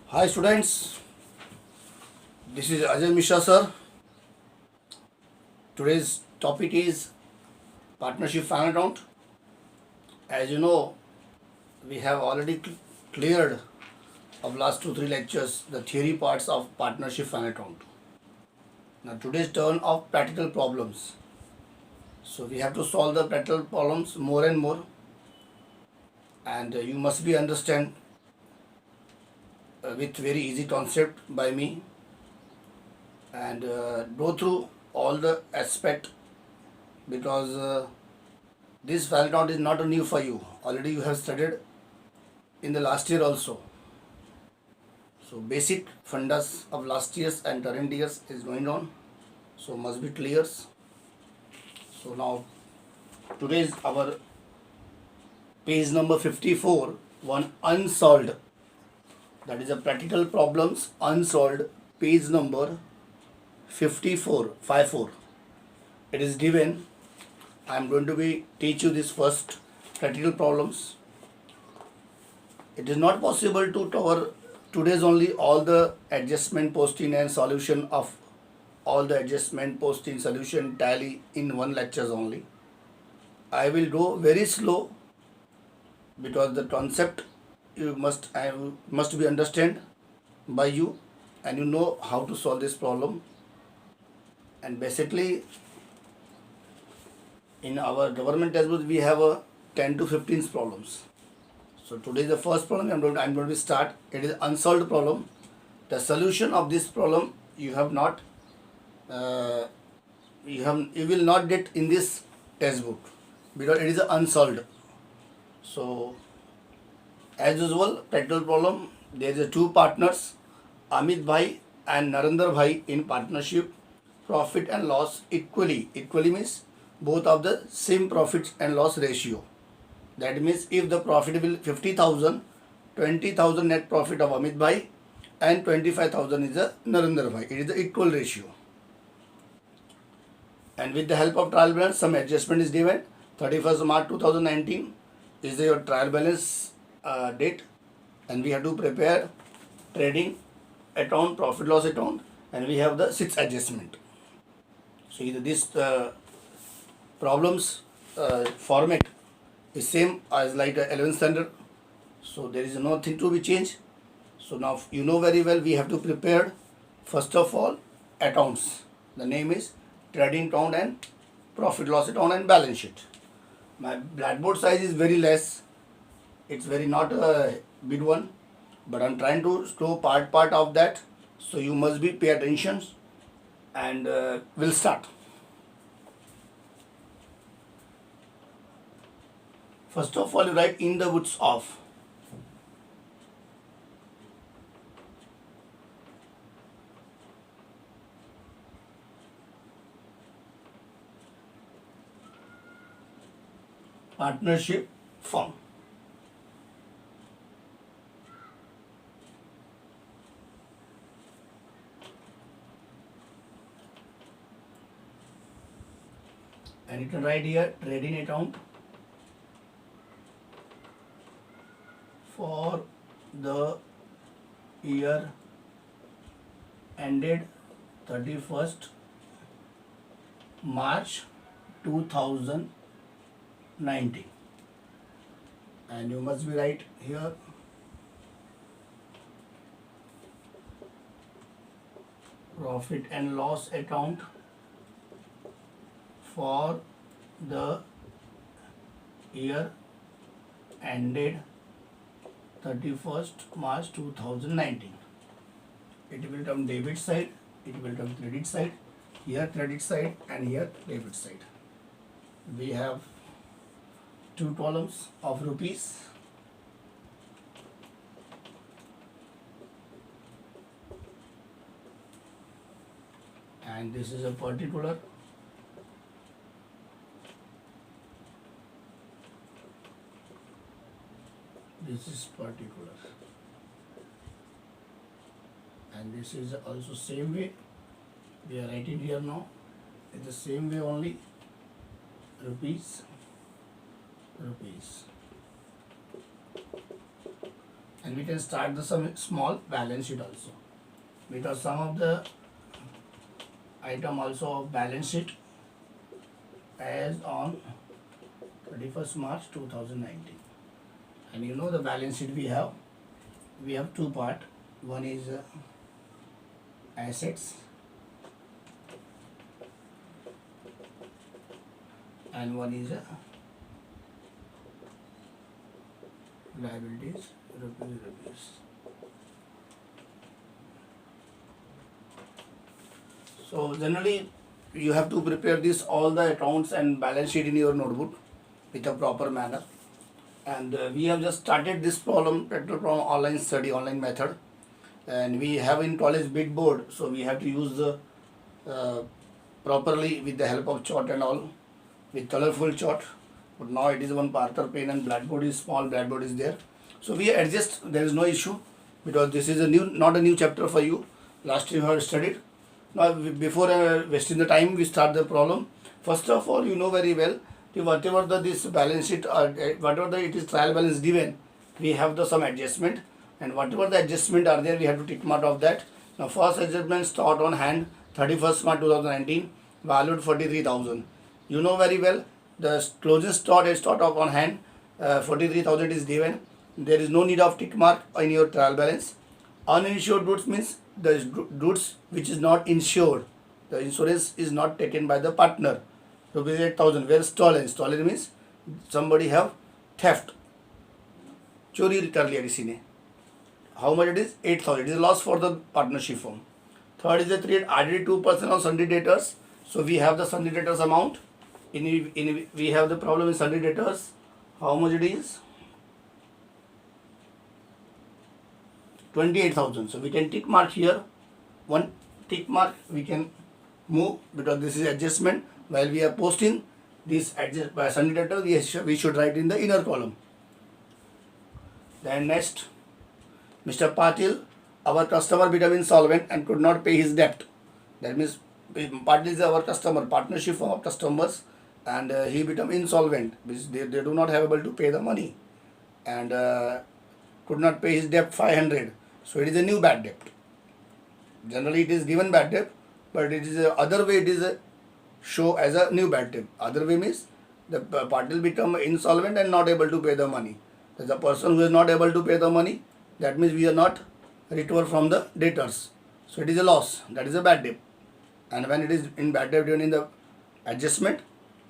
Hi students, this is Ajay Mishra sir. Today's topic is partnership fan account. As you know, we have already cleared of last 2-3 lectures the theory parts of partnership fan account. Now today's turn of practical problems. So we have to solve the practical problems more and more, and you must be understand with very easy concept by me, and go through all the aspect because this fan account is not new for you. Already you have studied in the last year also. So basic fundas of last year's and current years is going on. So must be clear. So now today is our page number 54, one unsolved. That is a practical problems unsolved, page number 54, 54. It is given. I am going to be teach you this first practical problems. It is not possible to cover today's only all the adjustment posting and solution of all the adjustment posting solution tally in one lectures only. I will go very slow because the concept must be understand by you, and you know how to solve this problem. And basically in our government textbook we have a 10 to 15 problems. So today is the first problem I'm going to start. It is unsolved problem. The solution of this problem you have not you will not get in this textbook because it is unsolved. So as usual, practical problem, there is a two partners, Amit Bhai and Narendra Bhai in partnership, profit and loss equally. Equally means both of the same profit and loss ratio. That means if the profit will 50,000, 20,000 net profit of Amit Bhai and 25,000 is a Narendra Bhai. It is the equal ratio. And with the help of trial balance, some adjustment is given. 31st March 2019 is your trial balance date, and we have to prepare trading account, profit loss account, and we have the 6 adjustment. So either this problems format is same as like 11th standard, so there is nothing to be changed. So now you know very well we have to prepare first of all accounts. The name is trading account and profit loss account and balance sheet. My blackboard size is very less. It's very not a big one, but I'm trying to show part of that. So you must be pay attention, and we'll start. First of all, you write in the woods of. Partnership firm. And you can write here trading account for the year ended 31st March 2019, and you must be right here profit and loss account for the year ended 31st March 2019. It will come debit side, it will come credit side, here credit side and here debit side. We have two columns of rupees, and this is a particular this is particular, and this is also same way we are writing here now. It's the same way only, rupees, and we can start the some small balance sheet also, because some of the item also of balance sheet as on 31st March 2019. And you know the balance sheet we have two part. One is assets and one is liabilities, rupees. So generally you have to prepare this all the accounts and balance sheet in your notebook with a proper manner. And we have just started this practical problem online study, online method, and we have in college big board, so we have to use the properly with the help of chart and all, with colorful chart. But now it is one Parther pen and blackboard is small, blackboard is there, so we adjust. There is no issue, because this is a new, not a new chapter for you. Last year you have studied. Now before wasting the time, we start the problem. First of all, you know very well, whatever this balance sheet or whatever it is trial balance given, we have the some adjustment, and whatever the adjustment are there, we have to tick mark of that. Now first adjustment start on hand 31st March 2019, valued 43,000. You know very well the closing start is start up on hand, 43,000 is given. There is no need of tick mark in your trial balance. Uninsured goods means the goods which is not insured. The insurance is not taken by the partner. Rupees 8,000 were stolen. Stolen means somebody have theft. चोरी कर लिया किसी ने. How much it is? 8,000. It is a loss for the partnership firm. Third is the trade added 2% on sundry debtors. So we have the sundry debtors amount. We have the problem in sundry debtors. How much it is? 28,000. So we can tick mark here. One tick mark we can move, because this is adjustment. While we are posting this adjust by sundry debtor, we should write in the inner column. Then next, Mr. Patil, our customer became insolvent and could not pay his debt. That means Patil is our customer, partnership firm of customers, and he became insolvent because they do not have able to pay the money, and could not pay his debt 500. So it is a new bad debt. Generally it is given bad debt, but it is other way it is show as a new bad debt. Other way means the party become insolvent and not able to pay the money. The person who is not able to pay the money, that means we are not recover from the debtors. So it is a loss. That is a bad debt. And when it is in bad debt during the adjustment,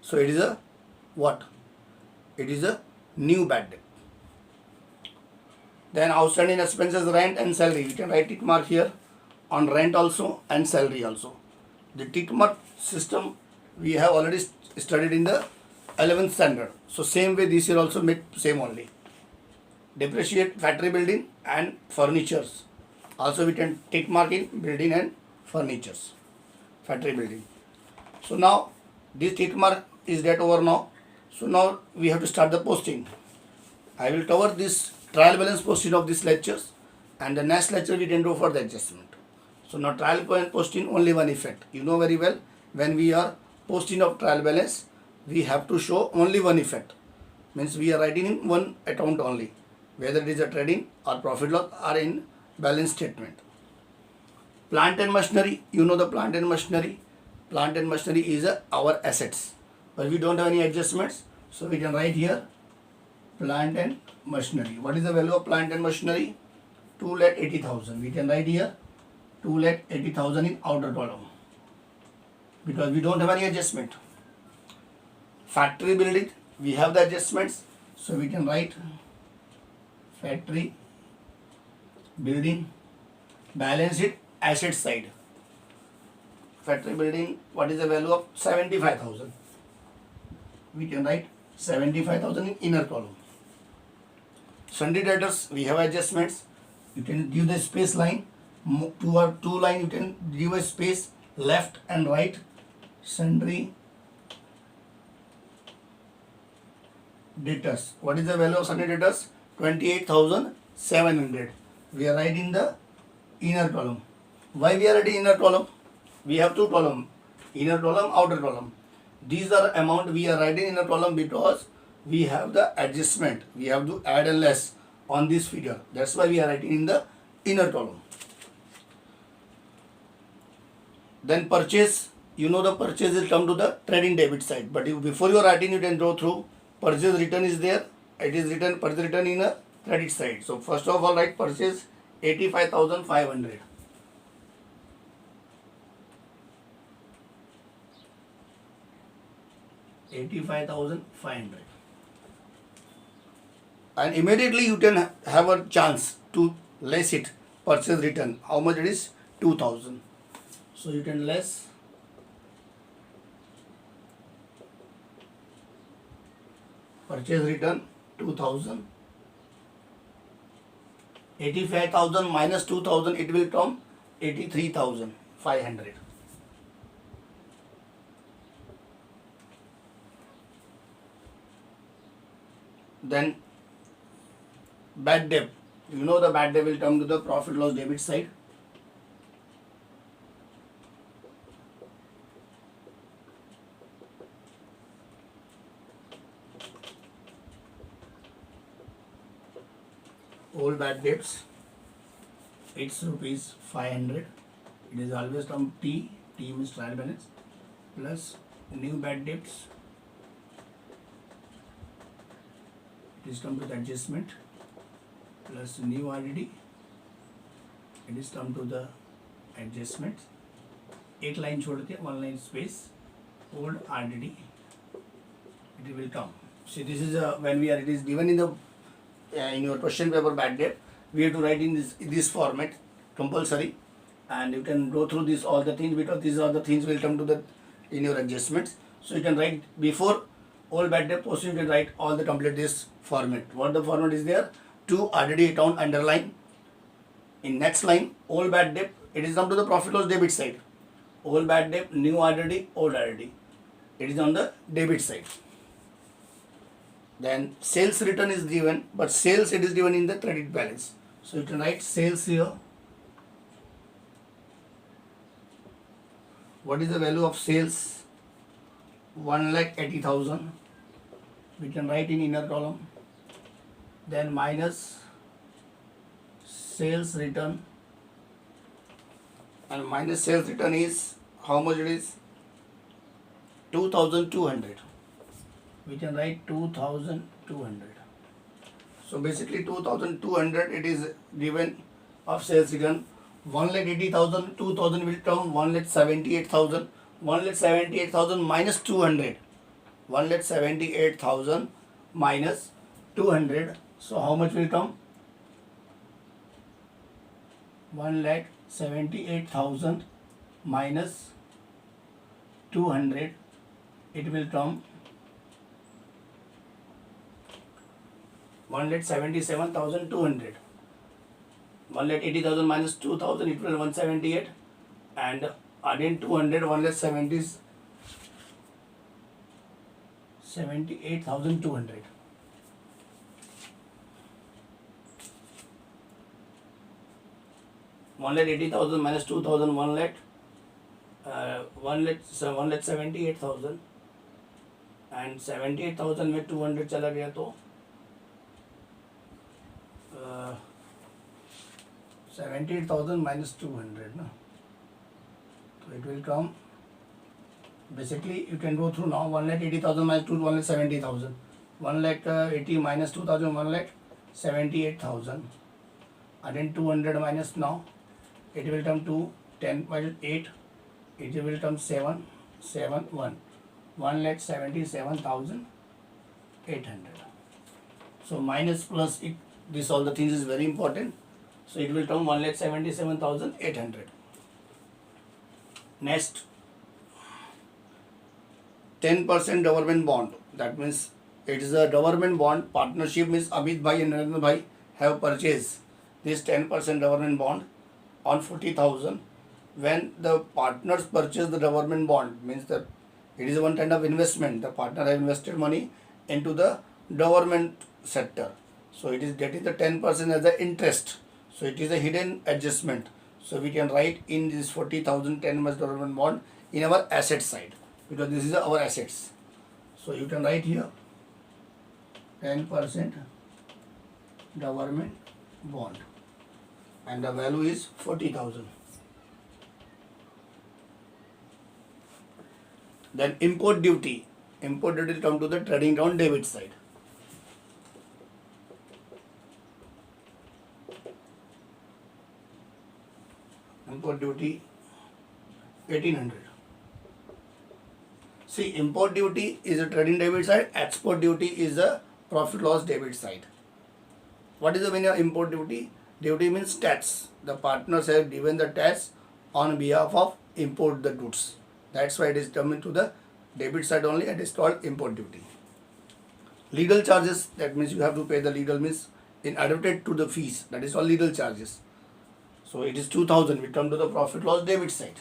so it is a what? It is a new bad debt. Then outstanding expenses, rent and salary. We can write tick mark here on rent also and salary also. The tick mark system we have already studied in the 11th standard. So same way this year also make same only. Depreciate factory building and furnitures. Also we can tick mark in building and furnitures. Factory building. So now this tick mark is that over now. So now we have to start the posting. I will cover this trial balance posting of these lectures, and the next lecture we can do for the adjustment. So now trial balance posting only one effect. You know very well, when we are posting of trial balance, we have to show only one effect. Means we are writing in one account only, whether it is a trading or profit loss or in balance statement. Plant and machinery, you know the plant and machinery. Plant and machinery is our assets, but we don't have any adjustments, so we can write here plant and machinery. What is the value of plant and machinery? 2,80,000. We can write here 2,80,000 in outer column, because we don't have any adjustment. Factory building, we have the adjustments, so we can write factory building, balance sheet, asset side. Factory building, what is the value of 75,000? We can write 75,000 in inner column. Sundry debtors, we have adjustments. You can give the space line, two line, you can give a space left and right. Sundry debtors. What is the value of sundry debtors? 28,700. We are writing the inner column. Why we are writing inner column? We have two column, inner column, outer column. These are amount we are writing inner column because we have the adjustment. We have to add and less. on this figure. That's why we are writing in the inner column. Then purchase, you know the purchase will come to the trading debit side. But before you are writing, you can go through purchase return is there. It is written purchase return in a credit side. So first of all, write purchase 85,500. $85,500. And immediately you can have a chance to less it. Purchase return. How much it is? 2,000. So you can less purchase return 2,000. 85,000 minus 2,000, it will come 83,500. Then bad debt. You know the bad debt will come to the profit loss debit side. Old bad debts, it's rupees 500. It is always from T means trial balance, plus new bad debts. It is come to the adjustment, plus new RDD. It is come to the adjustment. 8 line छोड़ के 1 line space, old RDD. It will come. See, this is when we are. It is given in the in your question paper bad debt. We have to write in this format compulsory, and you can go through this all the things, because these are the things will come to the in your adjustments. So you can write before all bad debt post, you can write all the complete this format. What the format is there? To RDD account underline. In next line, all bad debt, it is come to the profit loss debit side. All bad debt, new RDD, old RDD. It is on the debit side. Then sales return is given, but sales it is given in the credit balance. So you can write sales here. What is the value of sales? 1,80,000. We can write in inner column. Then minus sales return, and minus sales return is how much it is? 2,200. We can write 2,200. So basically 2,200 it is given of sales return. 1,80,000, 2,000 will come 1,78,000. 1,78,000 minus 200. 1,78,000 minus 200. So how much will come? 1,78,000 minus 200. It will come 1,77,200. 1,80,000 minus 2,000, it will 178, and again 200, 1,78,200. One lakh 80,000 minus 2,000, 1,78,000, and 78,000 में 200 चला गया तो 78,000 minus 200 ना, so it will come. Basically you can go through now. 1,80,000 minus 2, 1,70,000. 1,80,000 minus 2,000, 1,78,000. And then 200 minus now, it will come to 10 minus 8. It will come 7, 7, 1. 1,77,800. So minus plus it, this all the things is very important. So it will come 1,77,800. Next, 10% government bond. That means it is a government bond. Partnership means Amit Bhai and Narendra Bhai have purchased this 10% government bond on 40,000. When the partners purchase the government bond, means that it is one kind of investment. The partner have invested money into the government sector. So it is getting the 10% as the interest. So it is a hidden adjustment. So we can write in this 40,000 10% government bond in our asset side, because this is our assets. So you can write here 10% government bond, and the value is 40,000. Then import duty. Import duty will come to the trading account debit side. Import duty 1800. See, import duty is a trading debit side, export duty is a profit loss debit side. What is the meaning of import duty? Duty means tax. The partners have given the tax on behalf of import the goods. That's why it is coming to the debit side only. It is called import duty. Legal charges, that means you have to pay the legal means in adapted to the fees. That is all legal charges. So it is 2000. We come to the profit loss debit side.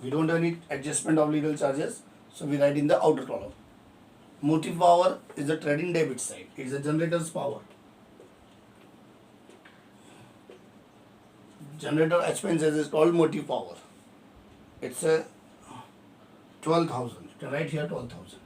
We don't have any adjustment of legal charges, so we write in the outer column. Motive power is the trading debit side. It is a generator's power. Generator expenses is called motive power. It's a 12,000. You can write here 12,000.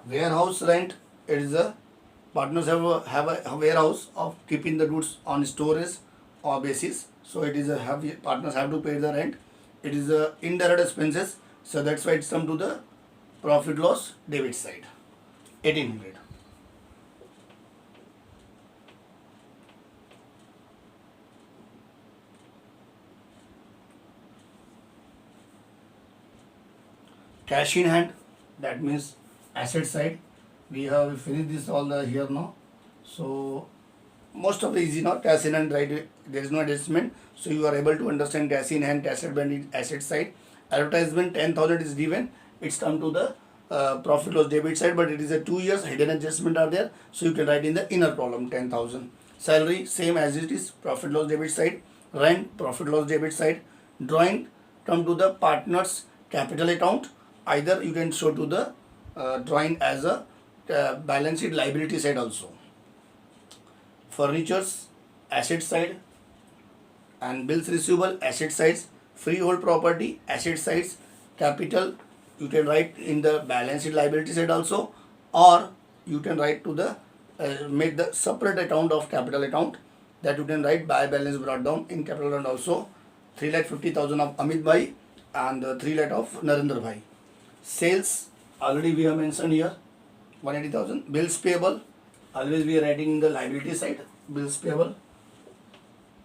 Warehouse rent, it is a partners have a warehouse of keeping the goods on storage or basis. So it is a partners have to pay the rent. It is a indirect expenses. So that's why it's come to the profit loss debit side. 1800. Cash in hand, that means asset side. We have finished this all the here now. So most of the easy now. Cash in hand, right? There is no adjustment. So you are able to understand cash in hand, asset band, asset side. Advertisement 10,000 is given. It's come to the profit loss debit side, but it is a 2 years hidden adjustment are there. So you can write in the inner column 10,000. Salary same as it is, profit loss debit side. Rent, profit loss debit side. Drawing come to the partners capital account. Either you can show to the drawing as a balance sheet liability side also. Furnitures asset side, and bills receivable asset sides. Freehold property asset sides. Capital you can write in the balance sheet liability side also, or you can write to the make the separate account of capital account, that you can write by balance brought down in capital account also. 3,50,000 of Amit Bhai and 3 lakh of Narendra Bhai. Sales already we have mentioned here 180,000. Bills payable, always we are writing in the liability side. Bills payable,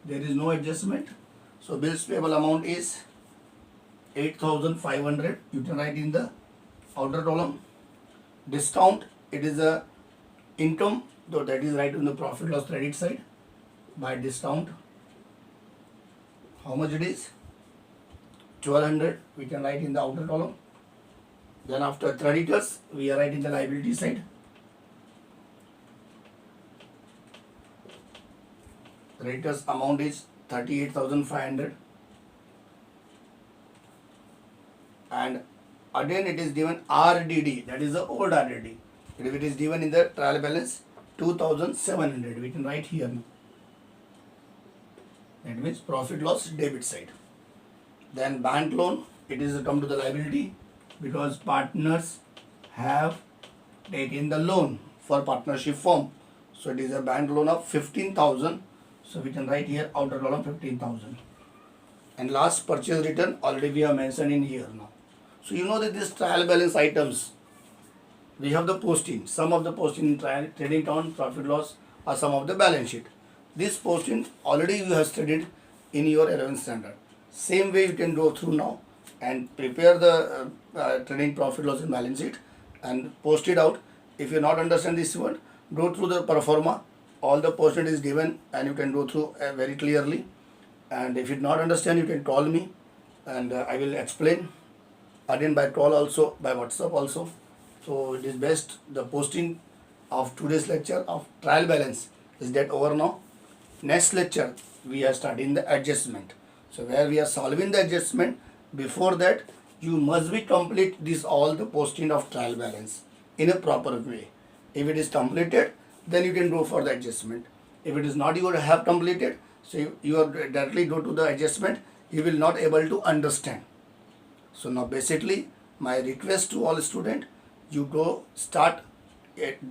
there is no adjustment. So bills payable amount is 8,500. You can write in the outer column. Discount, it is a income, so that is right in the profit loss credit side. By discount, how much it is? 1,200. We can write in the outer column. Then after creditors, we are writing the liability side. Creditors amount is 38,500. And again it is given RDD, that is the old RDD. If it is given in the trial balance 2,700, we can write here now. That means profit loss debit side. Then bank loan, it is come to the liability, because partners have taken the loan for partnership firm. So it is a bank loan of 15,000. So we can write here outer column 15,000. And last purchase return already we have mentioned in here now. So you know that these trial balance items, we have the posting. Some of the posting in trial, trading account, profit loss, or some of the balance sheet. This posting already you have studied in your 11th standard. Same way you can go through now and prepare the trading profit loss and balance sheet and post it out. If you not understand this one, go through the pro forma. All the posting is given and you can go through very clearly. And if you not understand, you can call me and I will explain. Again by call also, by WhatsApp also. So it is best. The posting of today's lecture of trial balance is that over now. Next lecture we are starting the adjustment. So where we are solving the adjustment, before that you must be complete this all the posting of trial balance in a proper way. If it is completed, then you can go for the adjustment. If it is not, you have completed, so you are directly go to the adjustment. he will not able to understand. So now basically my request to all student, you go start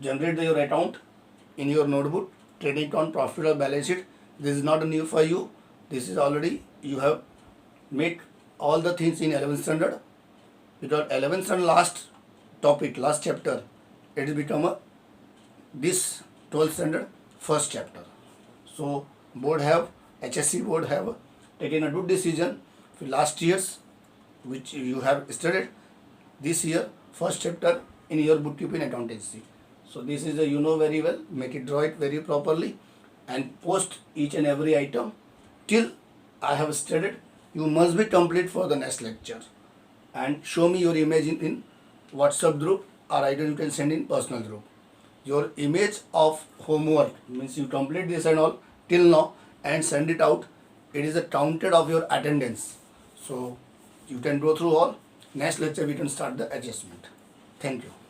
generate your account in your notebook, trading account, profit or balance sheet. This is not new for you. This is already you have made all the things in 11th standard, because 11th standard last topic, last chapter, it has become a this 12th standard first chapter. So board have HSC board have taken a good decision for last years which you have studied this year first chapter in your bookkeeping accountancy. So this is a, you know very well, make it, draw it very properly and post each and every item till I have studied. You must be complete for the next lecture and show me your image in WhatsApp group, or either you can send in personal group. Your image of homework means you complete this and all till now and send it out. It is a counted of your attendance. So you can go through all. Next lecture we can start the adjustment. Thank you.